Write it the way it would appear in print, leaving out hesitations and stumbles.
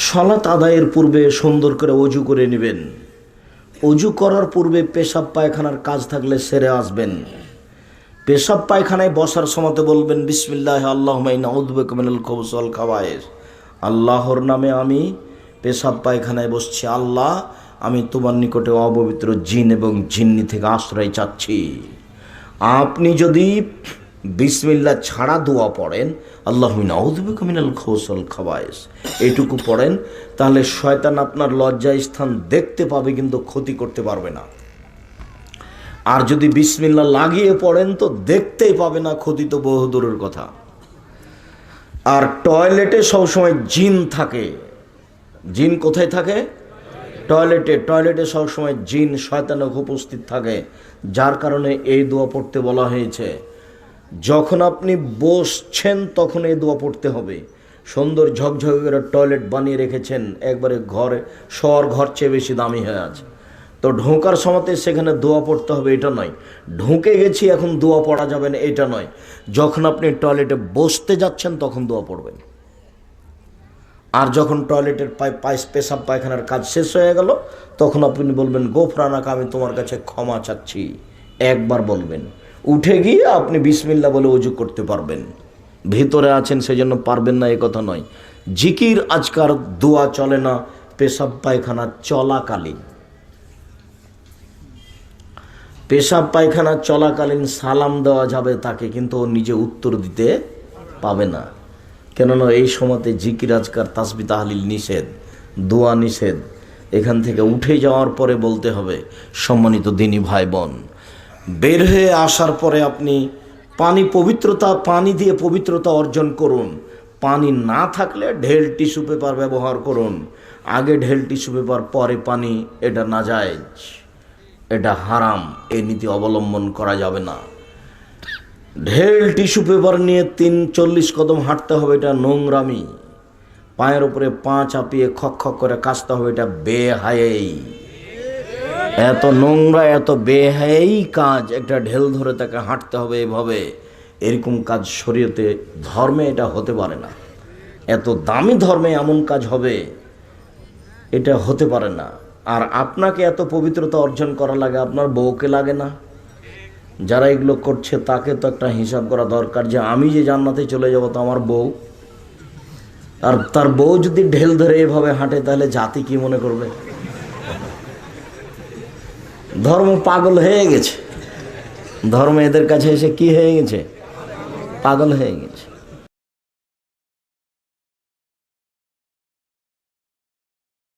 সালাত আদায়ের পূর্বে সুন্দর করে অজু করে নেবেন। অজু করার পূর্বে পেশাব পায়খানার কাজ থাকলে সেরে আসবেন। পেশাব পায়খানায় বসার সময়তে বলবেন বিসমিল্লাহ আল্লাহুম্মা ইন্নী আউযু বিকা মিনাল খুবুসি ওয়াল খাবায়েস। আল্লাহর নামে আমি পেশাব পায়খানায় বসছি। আল্লাহ, আমি তোমার নিকটে অপবিত্র জিন এবং জিন্নি থেকে আশ্রয় চাচ্ছি। আপনি যদি বিসমিল্লাহ ছাড়া দোয়া পড়েন, আল্লাহুম্মা ইন্নী আউযু বিকা মিনাল খুবুসি ওয়াল খাবায়েস, এইটুকু পড়েন, তাহলে শয়তান আপনার লজ্জায় স্থান দেখতে পাবে কিন্তু ক্ষতি করতে পারবে না। আর যদি বিসমিল্লাহ লাগিয়ে পড়েন তো দেখতেই পাবে না, ক্ষতি তো বহু দূরের কথা। আর টয়লেটে সবসময় জিন থাকে। জিন কোথায় থাকে? টয়লেটে সবসময় জিন শয়তান উপস্থিত থাকে, যার কারণে এই দোয়া পড়তে বলা হয়েছে। যখন আপনি বসছেন তখন এই দোয়া পড়তে হবে। সুন্দর ঝকঝকে করে টয়লেট বানিয়ে রেখেছেন, একবারে ঘরে শহর ঘর চেয়ে বেশি দামি হয়ে আছে, তো ঢোকার সময়তে সেখানে দোয়া পড়তে হবে এটা নয়। ঢুকে গেছি এখন দোয়া পড়া যাবে না এটা নয়। যখন আপনি টয়লেটে বসতে যাচ্ছেন তখন দোয়া পড়বেন। আর যখন টয়লেটের পেশাব পায়খানার কাজ শেষ হয়ে গেল তখন আপনি বলবেন গোফরানাকা, আমি তোমার কাছে ক্ষমা চাচ্ছি, একবার বলবেন। উঠে গিয়ে আপনি বিসমিল্লাহ বলে ওযু করতে পারবেন। ভিতরে আছেন সেজন্য পারবেন না এ কথা নয়। জিকির আজকার দোয়া চলে না পেশাব পায়খানা চলাকালীন। পেশাব পায়খানা চলাকালীন সালাম দেওয়া যাবে তাকে, কিন্তু ও নিজে উত্তর দিতে পাবে না। কেননা এই সময়তে জিকির আজকার তাসবিহ তাহলিল নিষেধ, দোয়া নিষেধ। এখান থেকে উঠে যাওয়ার পরে বলতে হবে। সম্মানিত দিনী ভাই বোন, বের হয়ে আসার পরে আপনি পানি দিয়ে পবিত্রতা অর্জন করুন। পানি না থাকলে ঢেল টিস্যু পেপার ব্যবহার করুন। আগে ঢেল টিস্যু পেপার পরে পানি, এটা নাজায়েজ, এটা হারাম। এই নীতি অবলম্বন করা যাবে না। ঢেল টিস্যু পেপার নিয়ে 40 কদম হাঁটতে হবে, এটা নোংরামি। পায়ের উপরে পা চাপিয়ে খক করে কাশতে হবে, এটা বেহায়াই। এত নোংরা এত বেহায়াই কাজ, একটা ঢেল ধরে তাকে হাঁটতে হবে এভাবে, এরকম কাজ শরীয়তে ধর্মে এটা হতে পারে না। এত দামি ধর্মে এমন কাজ হবে, এটা হতে পারে না। আর আপনাকে এত পবিত্রতা অর্জন করা লাগে, আপনার বউকে লাগে না? যারা এগুলো করছে তাকে তো একটা হিসাব করা দরকার যে আমি যে জান্নাতে চলে যাব তো আমার বউ, আর তার বউ যদি ঢেল ধরে এভাবে হাঁটে তাহলে জাতি কি মনে করবে? ধর্ম পাগল হয়ে গেছে। ধর্ম এদের কাছে এসে কি হয়ে গেছে? পাগল হয়ে গেছে।